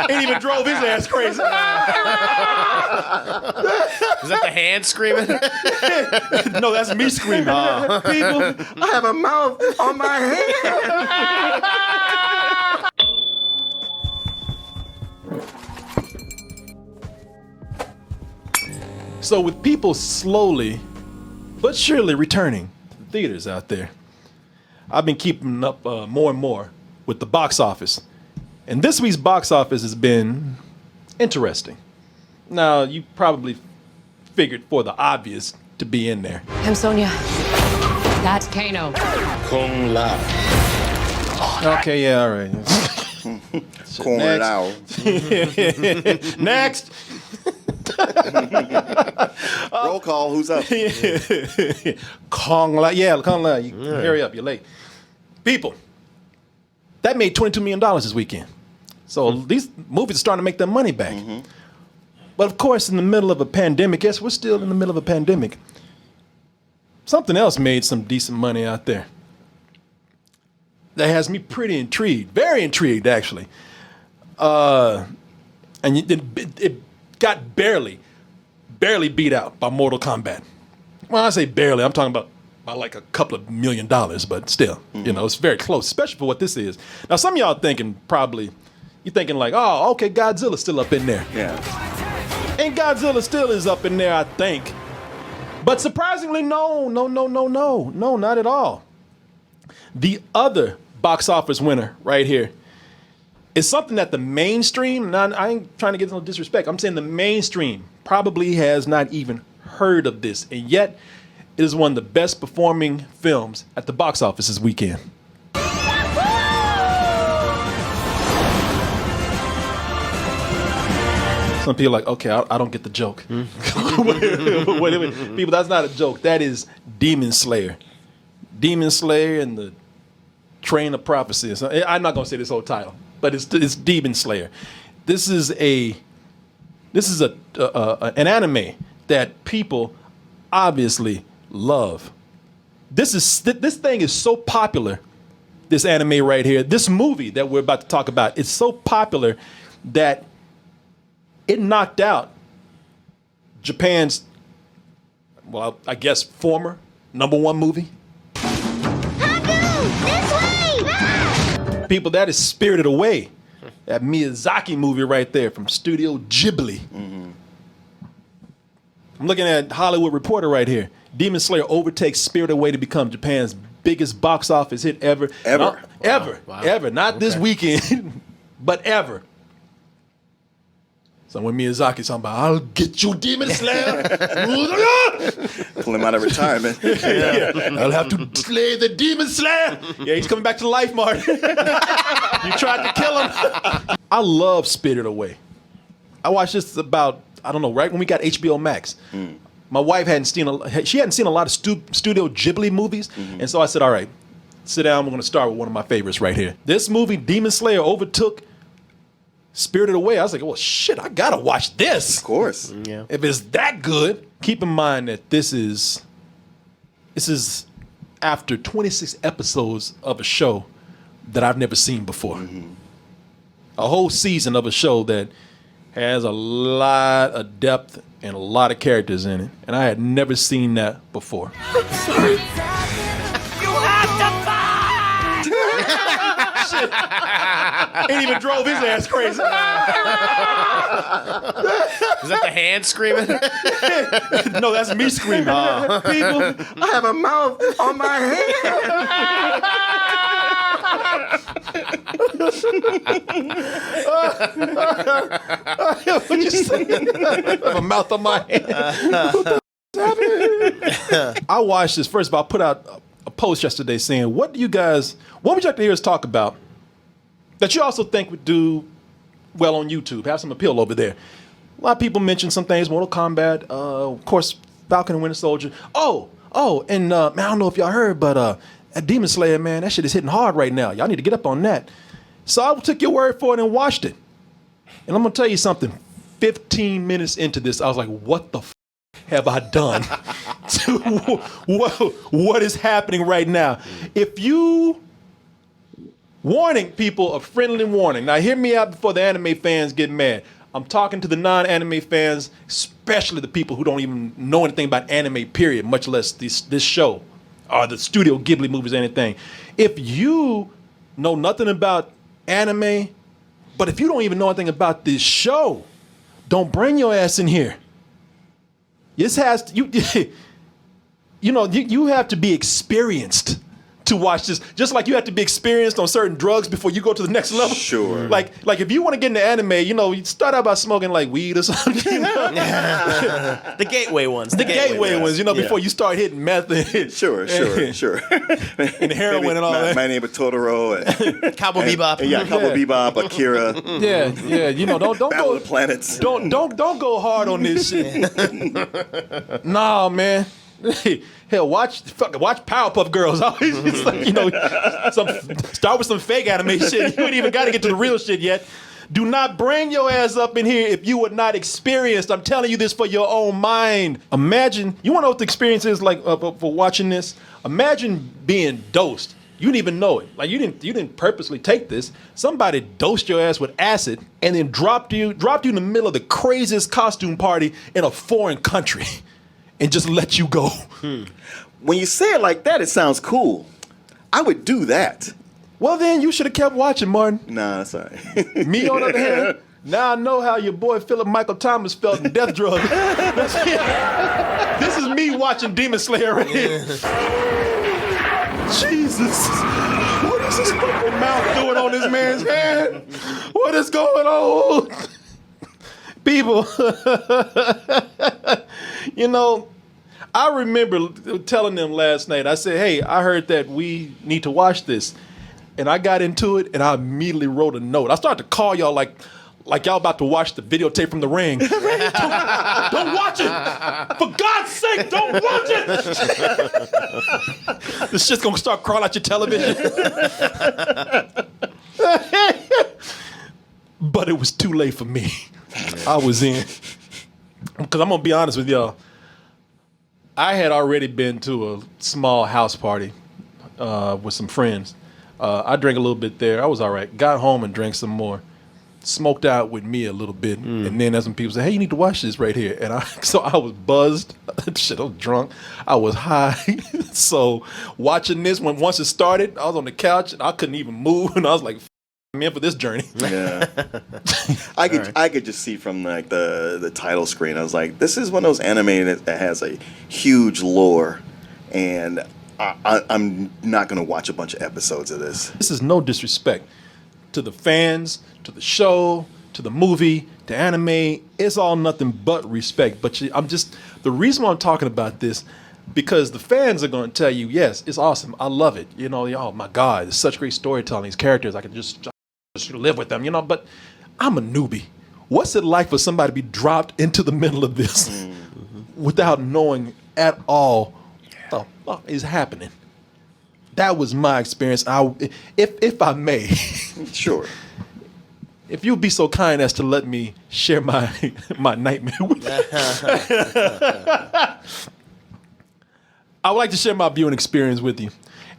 Ain't even drove his ass crazy. Is that the hand screaming? No, that's me screaming. People, I have a mouth on my hand. So with people slowly but surely returning to the theaters out there, I've been keeping up more and more with the box office. And this week's box office has been interesting. Now, you probably figured for the obvious to be in there. I'm Sonia. That's Kano. Kung Lao. Okay, yeah, all right. Kung Lao. Next. Roll call, who's up? Kong Lao. Yeah, Kong Lao. Hurry up, you're late. People, that made $22 million this weekend. So these movies are starting to make their money back. But of course, in the middle of a pandemic, yes, we're still in the middle of a pandemic. Something else made some decent money out there. That has me pretty intrigued, very intrigued actually. And it got barely beat out by Mortal Kombat. Well, I say barely, I'm talking about by like a couple of $1 million, but still, you know, it's very close, especially for what this is. Now, some of y'all thinking you're thinking like, oh, okay, Godzilla's still up in there. Yeah. And Godzilla still is up in there, I think. But surprisingly, no, not at all. The other box office winner right here is something that the mainstream, now I ain't trying to get no disrespect, I'm saying the mainstream probably has not even heard of this, and yet it is one of the best performing films at the box office this weekend. Some people are like, okay, I don't get the joke. Wait, people, that's not a joke. That is Demon Slayer. Demon Slayer and the Train of Prophecy. I'm not going to say this whole title, but it's Demon Slayer. This is an anime that people obviously love. This thing is so popular, this anime right here, this movie that we're about to talk about, it's so popular that it knocked out Japan's, well, I guess former #1 movie. People, that is Spirited Away. That Miyazaki movie right there from Studio Ghibli. I'm looking at Hollywood Reporter right here. Demon Slayer overtakes Spirited Away to become Japan's biggest box office hit ever. Ever. Ever. Not this weekend, but ever. So when Miyazaki's talking about, I'll get you, Demon Slayer. Pull him out of retirement. I'll have to slay the Demon Slayer. Yeah, he's coming back to life, Martin. You tried to kill him. I love Spirited Away. I watched this about, I don't know, right when we got HBO Max. My wife hadn't seen a lot of Studio Ghibli movies, and so I said, all right, sit down, we're going to start with one of my favorites right here. This movie, Demon Slayer, overtook Spirited Away. I was like, well, shit, I got to watch this. Of course. Yeah. If it's that good. Keep in mind that this is after 26 episodes of a show that I've never seen before. A whole season of a show that has a lot of depth and a lot of characters in it. And I had never seen that before. You have to fight! Shit. Ain't even drove his ass crazy. Is that the hand screaming? No, that's me screaming. People, I have a mouth on my hand. What you say? I have a mouth on my hand. I watched this. First of all, I put out a post yesterday saying, what would you like to hear us talk about that you also think would do well on YouTube, have some appeal over there? A lot of people mentioned some things, Mortal Kombat, of course, Falcon and Winter Soldier. And man, I don't know if y'all heard, but that Demon Slayer, man, that shit is hitting hard right now. Y'all need to get up on that. So I took your word for it and watched it. And I'm going to tell you something. 15 minutes into this, I was like, what the have I done? What is happening right now? If you Warning, people, a friendly warning. Now, hear me out before the anime fans get mad. I'm talking to the non-anime fans, especially the people who don't even know anything about anime, period, much less this show or the Studio Ghibli movies or anything. If you know nothing about anime, but if you don't even know anything about this show, don't bring your ass in here. This has to, you have to be experienced to watch this, just like you have to be experienced on certain drugs before you go to the next level. Sure. Like if you want to get into anime, you start out by smoking like weed or something. The gateway ones. The gateway ones, before you start hitting meth and Sure. and heroin and all that. My name is Totoro. Cowboy Bebop. Yeah, Cowboy Bebop, Akira. Yeah. Don't Battle go of the Planets. Don't go hard on this shit. Nah, man. Hell, watch Powerpuff Girls. It's like, start with some fake anime shit. You ain't even got to get to the real shit yet. Do not bring your ass up in here if you were not experienced. I'm telling you this for your own mind. Imagine, you want to know what the experience is like for watching this? Imagine being dosed. You didn't even know it. Like you didn't purposely take this. Somebody dosed your ass with acid and then dropped you in the middle of the craziest costume party in a foreign country. And just let you go. When you say it like that, it sounds cool. I would do that. Well, then you should have kept watching, Martin. Nah, that's all right. Me, on the other hand, now I know how your boy Philip Michael Thomas felt in Death Drug. This is me watching Demon Slayer right here. Jesus. What is this fucking mouth doing on this man's hand? What is going on? People, I remember telling them last night, I said, hey, I heard that we need to watch this. And I got into it, and I immediately wrote a note. I started to call y'all like y'all about to watch the videotape from The Ring. Don't watch it! For God's sake, don't watch it! This shit's gonna start crawling out your television. But it was too late for me. I was in. Because I'm going to be honest with y'all. I had already been to a small house party with some friends. I drank a little bit there. I was all right. Got home and drank some more. Smoked out with me a little bit. And then there's some people say, hey, you need to watch this right here. And so I was buzzed. Shit, I was drunk. I was high. So watching this, once it started, I was on the couch and I couldn't even move. And I was like, I'm in for this journey. Yeah. I could just see from like the title screen. I was like, this is one of those anime that has a huge lore, and I'm not going to watch a bunch of episodes of this. This is no disrespect to the fans, to the show, to the movie, to anime. It's all nothing but respect. But the reason why I'm talking about this, because the fans are going to tell you, yes, it's awesome. I love it. Oh my God, it's such great storytelling. These characters, I can just live with them, but I'm a newbie. What's it like for somebody to be dropped into the middle of this without knowing at all what the fuck is happening? That was my experience. If I may, Sure. if you'd be so kind as to let me share my nightmare with you. I would like to share my viewing experience with you.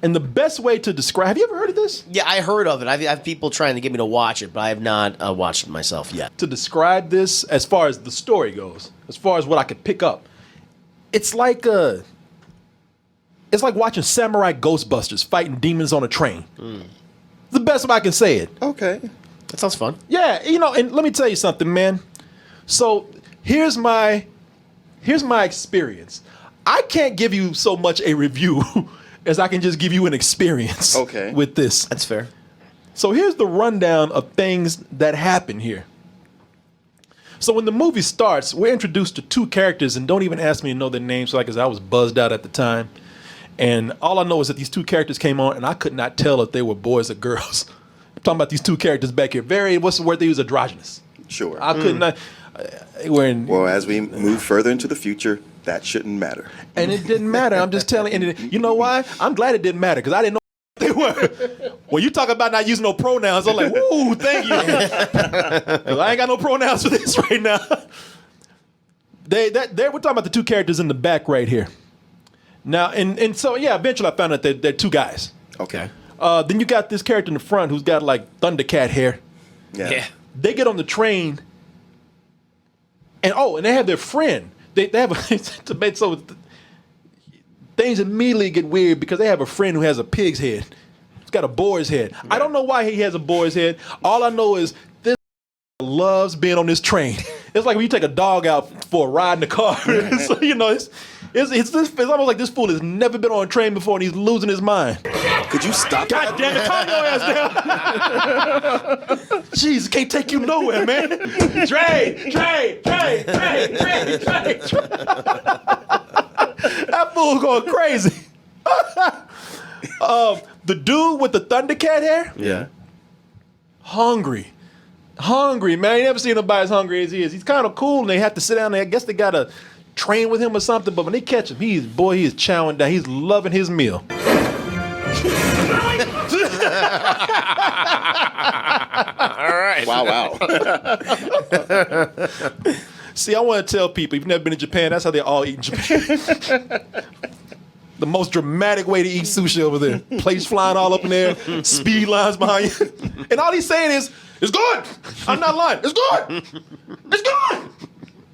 And the best way to describe... Have you ever heard of this? Yeah, I heard of it. I have people trying to get me to watch it, but I have not watched it myself yet. To describe this, as far as the story goes, as far as what I could pick up, it's like watching samurai Ghostbusters fighting demons on a train. It's the best way I can say it. Okay. That sounds fun. Yeah, and let me tell you something, man. So here's my experience. I can't give you so much a review as I can just give you an experience with this. That's fair. So here's the rundown of things that happen here. So when the movie starts, we're introduced to two characters, and don't even ask me to know their names, because I was buzzed out at the time. And all I know is that these two characters came on, and I could not tell if they were boys or girls. I'm talking about these two characters back here. What's the word they use? Androgynous. Sure. I could not. Well, as we move further into the future, that shouldn't matter. And it didn't matter. I'm just telling you. You know why? I'm glad it didn't matter, because I didn't know they were. When you talk about not using no pronouns, I'm like, woo, thank you. 'Cause I ain't got no pronouns for this right now. We're talking about the two characters in the back right here. Now, and so, yeah, eventually I found out they're two guys. Okay. Then you got this character in the front who's got like Thundercat hair. Yeah. They get on the train, and they have their friend. They have so things immediately get weird because they have a friend who has a pig's head. He's got a boar's head. Right. I don't know why he has a boar's head. All I know is this loves being on this train. It's like when you take a dog out for a ride in the car. So, you know, it's almost like this fool has never been on a train before and he's losing his mind. Could you stop? God damn it, calm your ass down. Jeez, can't take you nowhere, man. Train. That fool's going crazy. The dude with the Thundercat hair? Yeah. Hungry, man. You never seen nobody as hungry as he is. He's kind of cool, and they have to sit down there. I guess they got to train with him or something, but when they catch him, he is chowing down. He's loving his meal. All right. Wow. See, I want to tell people, if you've never been to Japan, that's how they all eat in Japan. The most dramatic way to eat sushi over there. Plates flying all up in there, speed lines behind you. And all he's saying is, it's good. I'm not lying. It's good. It's good.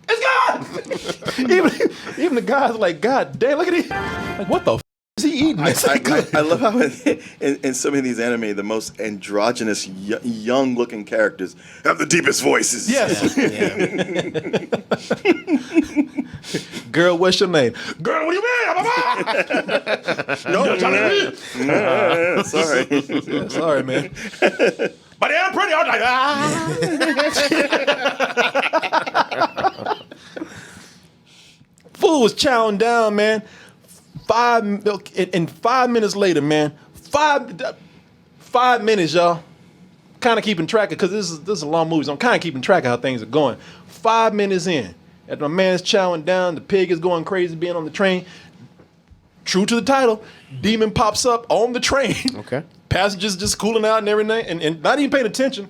It's good. Even the guys are like, God damn, look at it. Like, what the is he eating? I love how in some of these anime, the most androgynous, young-looking characters have the deepest voices. Yes. Girl, what's your name? Girl, what do you mean? No, sorry. Yeah, sorry, man. But I'm pretty. I was like, Fool was chowing down, man. 5 minutes later, man. 5 minutes, y'all. Kind of keeping track of, because this is a long movie, so I'm kind of keeping track of how things are going. 5 minutes in, as my man's chowing down, the pig is going crazy being on the train. True to the title, demon pops up on the train. Okay. Passengers just cooling out and everything, and not even paying attention.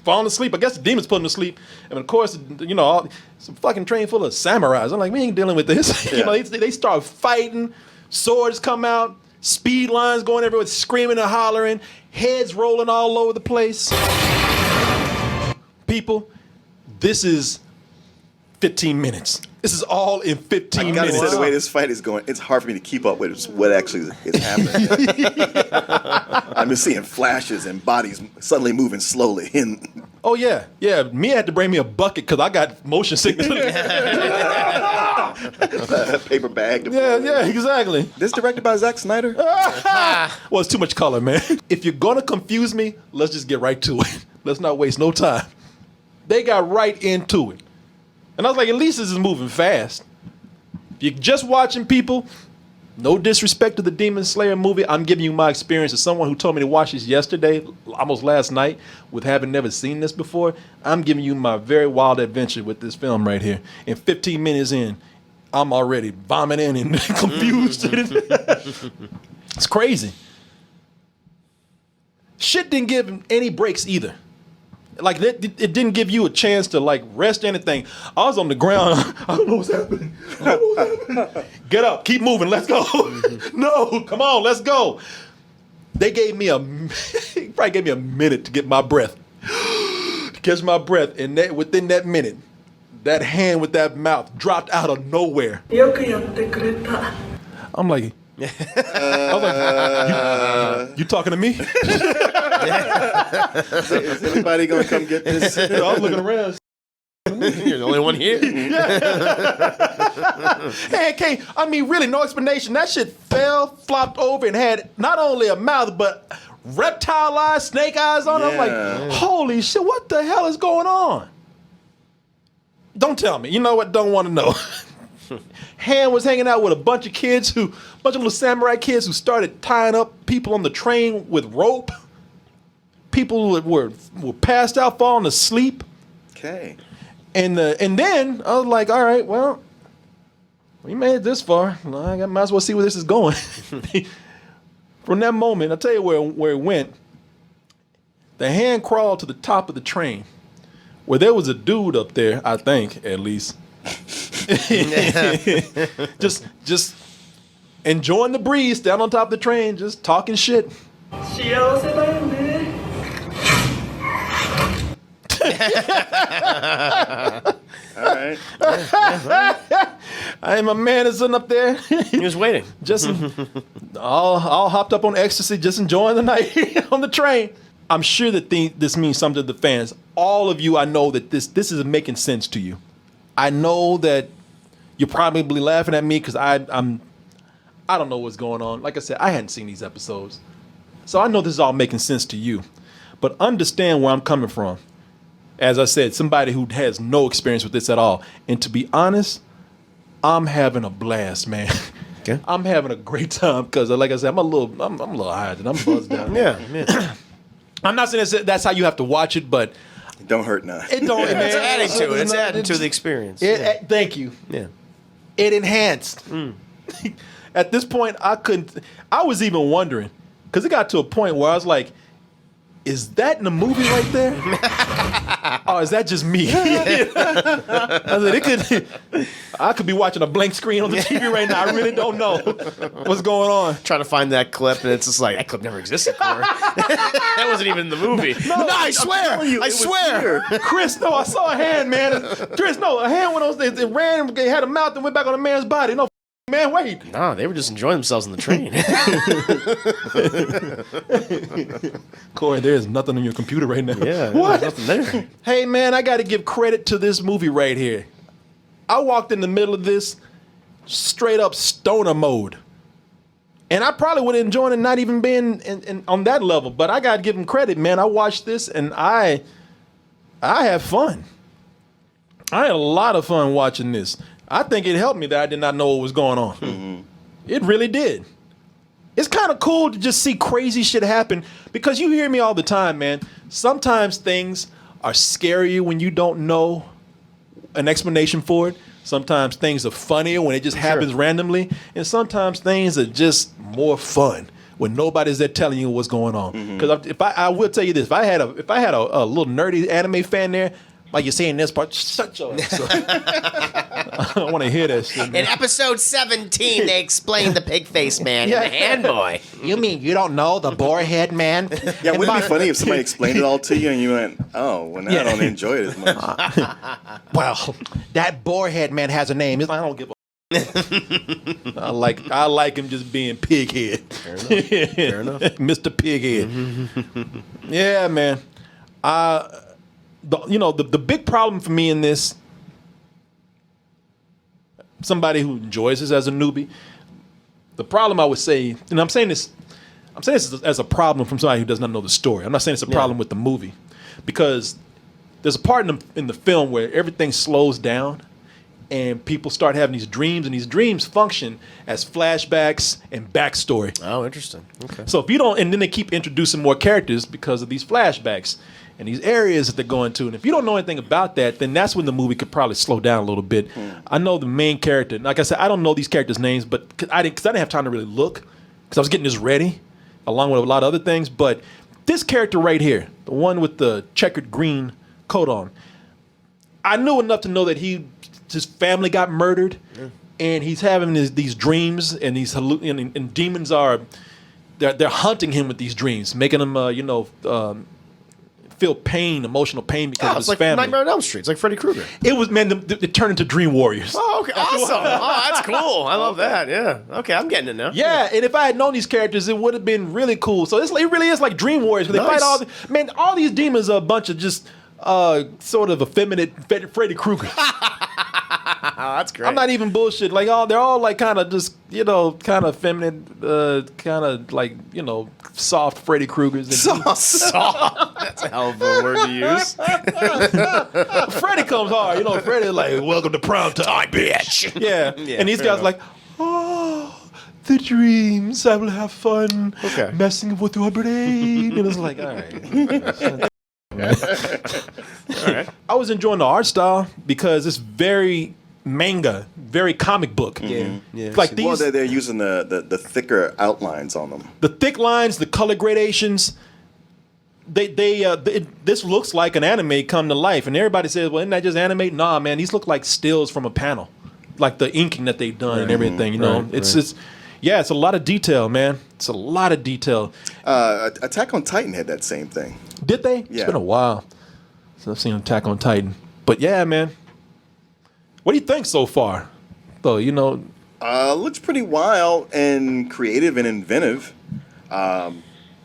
Falling asleep. I guess the demon's putting them to sleep. And of course, you know, some fucking train full of samurais. I'm like, we ain't dealing with this. Yeah. You know, they start fighting. Swords come out. Speed lines going everywhere, screaming and hollering. Heads rolling all over the place. People, this is 15 minutes. This is all in 15 I gotta minutes. say, the way this fight is going, it's hard for me to keep up with what actually is happening. I'm just seeing flashes and bodies suddenly moving slowly. Oh, yeah. Yeah, Mia had to bring me a bucket because I got motion sickness. Paper bag. Yeah, exactly. This directed by Zack Snyder? Well, it's too much color, man. If you're going to confuse me, let's just get right to it. Let's not waste no time. They got right into it. And I was like, at least this is moving fast. If you're just watching people, no disrespect to the Demon Slayer movie, I'm giving you my experience as someone who told me to watch this yesterday, almost last night, with having never seen this before. I'm giving you my very wild adventure with this film right here. And 15 minutes in, I'm already vomiting and confused. It's crazy. Shit didn't give him any breaks either. Like, it didn't give you a chance to, like, rest anything. I was on the ground. I don't know what's happening. Get up. Keep moving. Let's go. No, come on. Let's go. They gave me probably gave me a minute to get my breath. To catch my breath. And within that minute, that hand with that mouth dropped out of nowhere. I'm like, I was like, you talking to me? Is anybody gonna come get this? I was looking around. You're the only one here. Hey, I mean, really, no explanation. That shit fell, flopped over, and had not only a mouth, but reptile eyes, snake eyes on it. I'm like, holy shit, what the hell is going on? Don't tell me. You know what? Don't want to know. Han was hanging out with a bunch of little samurai kids who started tying up people on the train with rope. People were passed out, falling asleep. Okay. And then I was like, all right, well, we made it this far. I might as well see where this is going. From that moment, I'll tell you where it went. The hand crawled to the top of the train, where there was a dude up there, I think, at least. just enjoying the breeze down on top of the train, just talking shit. All right. I my man is sitting up there, He was waiting. just all hopped up on ecstasy, just enjoying the night on the train. I'm sure that this means something to the fans. All of you, I know that this is making sense to you. I know that you're probably laughing at me because I don't know what's going on. Like I said, I hadn't seen these episodes, so I know this is all making sense to you. But understand where I'm coming from. As I said, somebody who has no experience with this at all. And to be honest, I'm having a blast, man. Okay. I'm having a great time because, like I said, I'm a little high and I'm buzzed down. Yeah. I'm not saying that's how you have to watch it, but Don't hurt none. it don't. man, It's adding to it. It's not- adding to the experience. Thank you. Yeah. It enhanced. At this point, I was even wondering because it got to a point where I was like, is that in the movie right there? Or is that just me? I said, I could be watching a blank screen on the TV right now. I really don't know what's going on. Trying to find that clip, and it's just like, that clip never existed, Korey. That wasn't even in the movie. No, I swear. I swear. Chris, no, I saw a hand, man. Chris, no, a hand went on, it ran, it had a mouth and went back on a man's body. No, man, wait. No, they were just enjoying themselves on the train. Korey, there's nothing on your computer right now. Yeah, What? there's nothing there. Hey, man, I got to give credit to this movie right here. I walked in the middle of this straight up stoner mode. And I probably would have enjoyed it not even being on that level. But I got to give him credit, man. I watched this and I had fun. I had a lot of fun watching this. I think it helped me that I did not know what was going on. Mm-hmm. It really did. It's kind of cool to just see crazy shit happen because you hear me all the time, man. Sometimes things are scarier when you don't know an explanation for it. Sometimes things are funnier when it just happens randomly. And sometimes things are just more fun when nobody's there telling you what's going on. Because I will tell you this, if I had a little nerdy anime fan there, like you're saying this part, shut your ass up. I don't want to hear that shit, man. In episode 17, they explained the pig face man and the hand boy. You mean you don't know the boarhead man? Yeah, wouldn't it be funny if somebody explained it all to you and you went, oh, well, now I don't enjoy it as much. Well, that boarhead man has a name. I don't give a I like him just being pighead. Fair enough. Mr. Pighead. Yeah, man. The big problem for me in this, somebody who enjoys this as a newbie, the problem I would say, and I'm saying this as a problem from somebody who does not know the story. I'm not saying it's a problem with the movie, because there's a part in the film where everything slows down and people start having these dreams, and these dreams function as flashbacks and backstory. Oh, interesting. Okay. So if you don't, and then they keep introducing more characters because of these flashbacks and these areas that they're going to. And if you don't know anything about that, then that's when the movie could probably slow down a little bit. I know the main character. Like I said, I don't know these characters' names, but I didn't have time to really look because I was getting this ready along with a lot of other things. But this character right here, the one with the checkered green coat on, I knew enough to know that his family got murdered, and he's having these dreams, and these and demons are they're hunting him with these dreams, making him feel pain, emotional pain because of his like family. Nightmare on Elm Street. It's like Freddy Krueger. It was, man, it turned into Dream Warriors. Oh, okay. Awesome. Oh, that's cool. I love that. Yeah. Okay, I'm getting it now. Yeah, and if I had known these characters, it would have been really cool. So it really is like Dream Warriors, where they fight all these demons are a bunch of just sort of effeminate Freddy Krueger. That's great. I'm not even bullshit. Like they're all like kind of just kind of feminine, kind of like soft Freddy Kruegers. Soft. That's a hell of a word to use. Freddy comes hard. Freddy's like, welcome to prime time, bitch. Yeah. And these guys like, oh, the dreams. I will have fun messing with your brain. And it's like, all right. All right. I was enjoying the art style because it's very manga, very comic book. Yeah. Like these, Well, they're using the thicker outlines on them. the thick lines, the color gradations. This looks like an anime come to life, and everybody says, "Well, isn't that just anime?" Nah, man, these look like stills from a panel, like the inking that they've done and everything. It's Yeah, it's a lot of detail, man. It's a lot of detail. Attack on Titan had that same thing. Did they? It's Yeah. been a while since I've seen Attack on Titan. But yeah, man. What do you think so far? Though, you know, Looks pretty wild and creative and inventive. I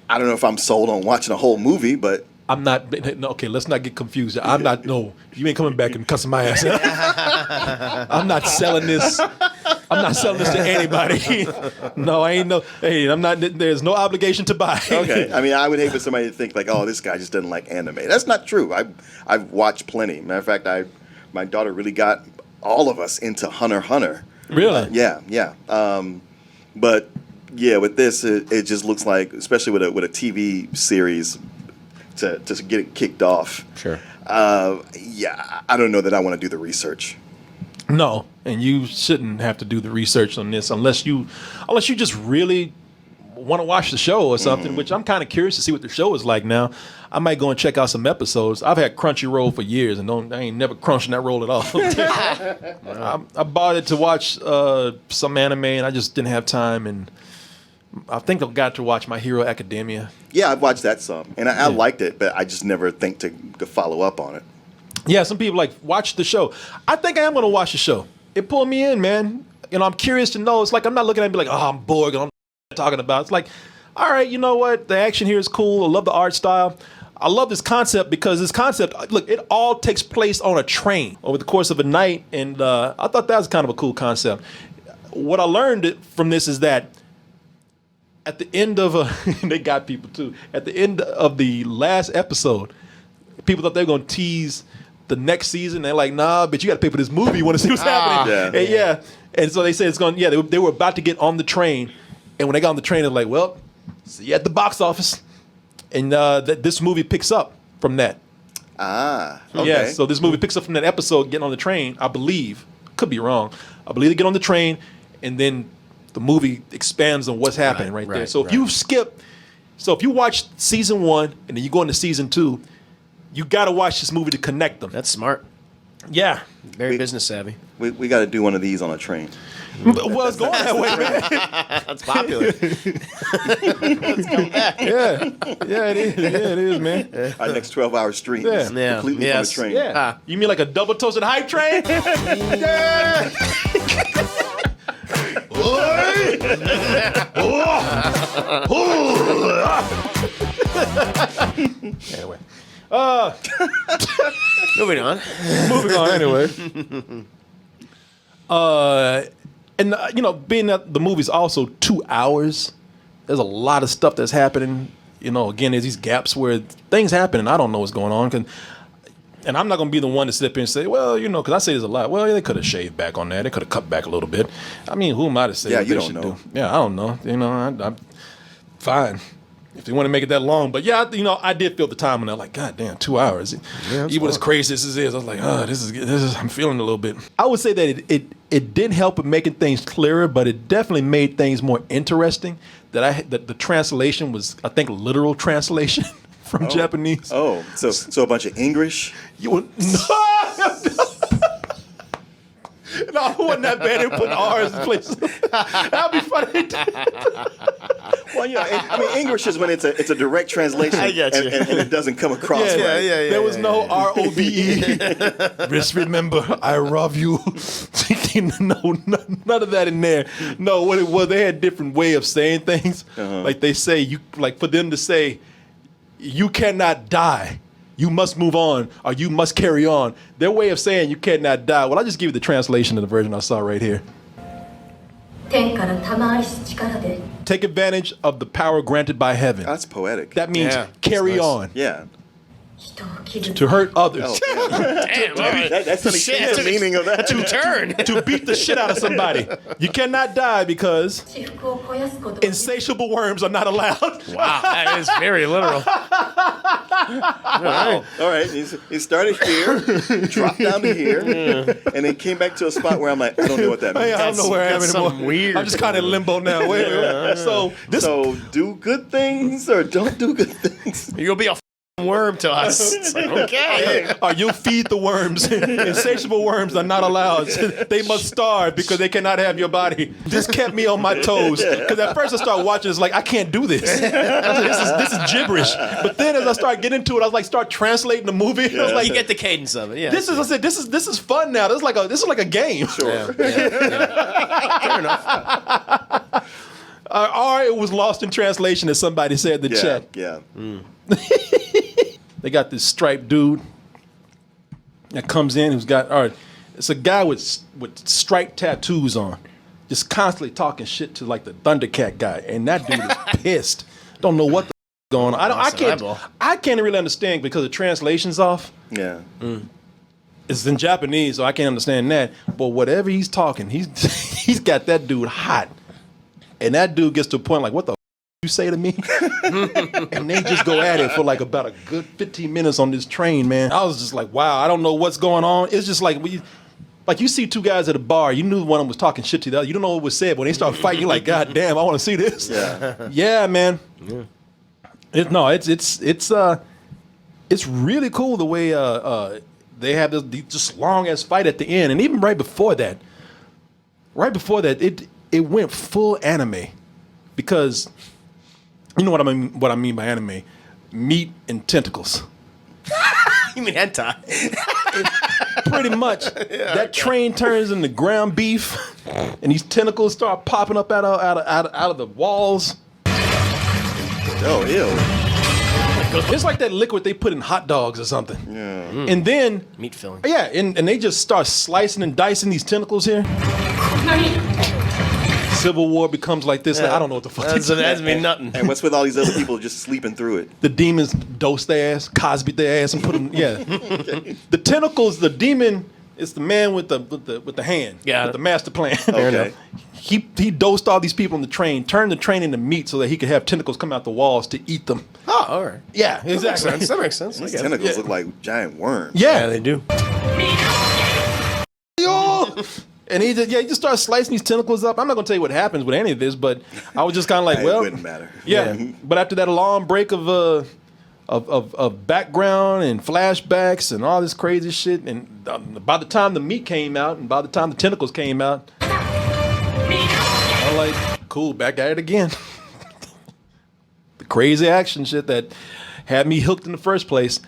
don't know if I'm sold on watching a whole movie, but I'm not. No, okay, let's not get confused. I'm not. No, you ain't coming back and cussing my ass. I'm not selling this. I'm not selling this to anybody. No, I ain't no. Hey, I'm not. There's no obligation to buy. okay. I mean, I would hate for somebody to think like, "Oh, this guy just doesn't like anime." That's not true. I've watched plenty. Matter of fact, my daughter really got all of us into Hunter x Hunter. Really? Yeah. But yeah, with this, it just looks like, especially with a TV series, to get it kicked off. Sure. Yeah, I don't know that I want to do the research. No, and you shouldn't have to do the research on this unless you just really want to watch the show or something. Which I'm kind of curious to see what the show is like now. I might go and check out some episodes. I've had Crunchyroll for years, and I ain't never crunching that roll at all. I bought it to watch some anime, and I just didn't have time. And I think I got to watch My Hero Academia. Yeah, I've watched that some, and I liked it, but I just never think to follow up on it. Yeah, some people like watch the show. I think I am going to watch the show. It pulled me in, man. You know, I'm curious to know. It's like I'm not looking at it and be like, oh, I'm bored. I'm talking about. It's like, all right, you know what? The action here is cool. I love the art style. I love this concept because this concept, look, it all takes place on a train over the course of a night, and I thought that was kind of a cool concept. What I learned from this is that at the end of they got people too. At the end of the last episode, people thought they were going to tease the next season. They're like, nah, but you got to pay for this movie. You want to see what's happening? Yeah. And yeah. And so they said it's going. Yeah, they were about to get on the train, and when they got on the train, they're like, well, see you at the box office. And this movie picks up from that. Ah, okay. Yeah, so this movie picks up from that episode, getting on the train, I believe. Could be wrong. I believe they get on the train, and then the movie expands on what's happening right there. So if you if you watch season 1 and then you go into season 2, you got to watch this movie to connect them. That's smart. Yeah. Very business savvy. We got to do one of these on a train. Well, it's going that way, man. That's popular. Yeah, it is. Yeah, it is, man. Our next 12-hour stream Yeah. is completely Yes. on the train. Yeah. You mean like a double toasted hype train? Yeah. Anyway. Moving on. Moving on anyway. And you know, being that the movie's also 2 hours, there's a lot of stuff that's happening. You know, again, there's these gaps where things happen and I don't know what's going on. And I'm not going to be the one to sit up here and say, well, you know, because I say there's a lot. Well, they could have shaved back on that. They could have cut back a little bit. I mean, who am I to say what you they don't should know. do? Yeah, I don't know. You know, I'm fine. If they want to make it that long. But yeah, you know, I did feel the time when they're like, God damn, 2 hours. Even as crazy as this is, I was like, oh, this is I'm feeling it a little bit. I would say that it didn't help with making things clearer, but it definitely made things more interesting. That the translation was, I think, literal translation from Japanese. Oh, so a bunch of English? You would, no, it wasn't that bad. They put R's in places. That'd be funny. Well, yeah, I mean, English is when it's a direct translation I get you. and it doesn't come across right. There was no ROVE. Just remember, I love you. No, none of that in there. No, what it was, they had different way of saying things. Like they say, for them to say, you cannot die. You must move on, or you must carry on. Their way of saying you cannot die. Well, I'll just give you the translation of the version I saw right here. 天から賜りし力で Take advantage of the power granted by heaven. That's poetic. That means Yeah, carry that's nice. on. Yeah. 人を切る To hurt others. Oh, Damn, all right. that's the Shit, the meaning of that. To turn. To beat the shit out of somebody. You cannot die because 私腹を肥やすことが insatiable worms are not allowed. Wow, that is very literal. Wow. All right. He started here, dropped down to here, and then came back to a spot where I'm like, I don't know what that Hey, means. I don't know where I am That's anymore. something weird. I'm just kind of in limbo now. Wait. So this So do good things or don't do good things. You'll be a worm to us. It's like, okay. Or you feed the worms. Insatiable worms are not allowed. They must starve because they cannot have your body. This kept me on my toes. Because at first I started watching, it's like, I can't do this. This is gibberish. But then as I started getting into it, I was like, start translating the movie. I was like, You get the cadence of it. Yeah. this is fun now. This is like a game. Sure. Fair enough. Or it was lost in translation, as somebody said in the chat. Yeah. They got this striped dude that comes in who's got, or it's a guy with striped tattoos on, just constantly talking shit to like the Thundercat guy, and that dude is pissed. Don't know what the going on. I can't really understand because the translation's off. Yeah. It's in Japanese, so I can't understand that. But whatever he's talking, he's got that dude hot. And that dude gets to a point like, what the you say to me? And they just go at it for like about a good 15 minutes on this train, man. I was just like, wow, I don't know what's going on. It's just like you see two guys at a bar, you knew one of them was talking shit to the other. You don't know what was said. When they start fighting, you're like, God damn, I want to see this. Yeah. Yeah, man. Yeah. It's really cool the way they have this just long ass fight at the end, and even right before that, it went full anime, because you know what I mean by anime, meat and tentacles. You mean hentai? Pretty much. That train turns into ground beef, and these tentacles start popping up out of the walls. Oh, ew. It's like that liquid they put in hot dogs or something. Yeah. And then Meat filling. yeah, and they just start slicing and dicing these tentacles here. Civil War becomes like this. I don't know what the fuck. That's mean nothing. And what's with all these other people just sleeping through it? The demons dose their ass, Cosby their ass, and put them. Yeah, the tentacles. The demon is the man with the hand. Yeah, with the master plan. Okay. He dosed all these people on the train, turned the train into meat so that he could have tentacles come out the walls to eat them. Oh, all right. Yeah, exactly. That makes sense. These tentacles look like giant worms. Yeah, They do. And he just started slicing these tentacles up. I'm not gonna tell you what happens with any of this, but I was just kind of like, well, It wouldn't matter. yeah. But after that long break of background and flashbacks and all this crazy shit, and by the time the meat came out and by the time the tentacles came out, I'm like, cool, back at it again. The crazy action shit that had me hooked in the first place.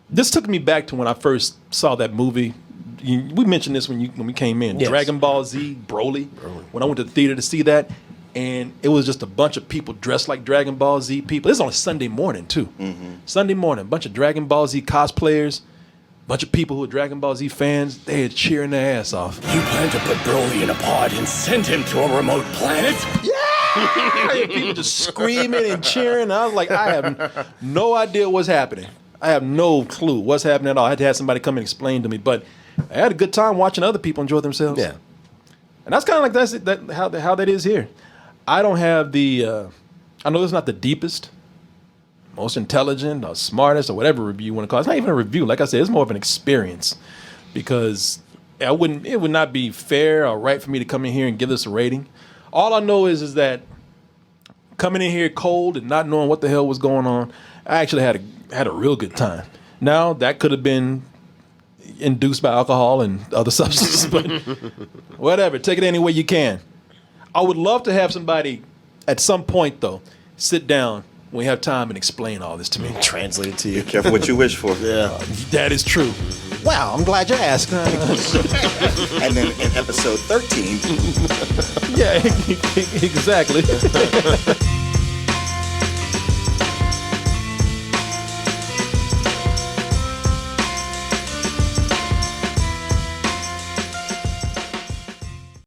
This took me back to when I first saw that movie. We mentioned this when we came in. Yes. Dragon Ball Z, Broly. When I went to the theater to see that, and it was just a bunch of people dressed like Dragon Ball Z people. This was on a Sunday morning too. Mm-hmm. Sunday morning, a bunch of Dragon Ball Z cosplayers, a bunch of people who were Dragon Ball Z fans. They were cheering their ass off. You plan to put Broly in a pod and send him to a remote planet? Yeah! People just screaming and cheering. I was like, I have no idea what's happening. I have no clue what's happening at all. I had to have somebody come and explain to me, but I had a good time watching other people enjoy themselves. Yeah. And that's kind of like how that is here. I don't have the. I know it's not the deepest, most intelligent, or smartest, or whatever review you want to call it. It's not even a review. Like I said, it's more of an experience, because it would not be fair or right for me to come in here and give this a rating. All I know is that coming in here cold and not knowing what the hell was going on, I actually had a real good time. Now that could have been induced by alcohol and other substances, but whatever. Take it any way you can. I would love to have somebody at some point, though, sit down when we have time and explain all this to me. Translate it to you. Careful what you wish for. Yeah. That is true. Wow, I'm glad you asked. And then in episode 13. Yeah, exactly.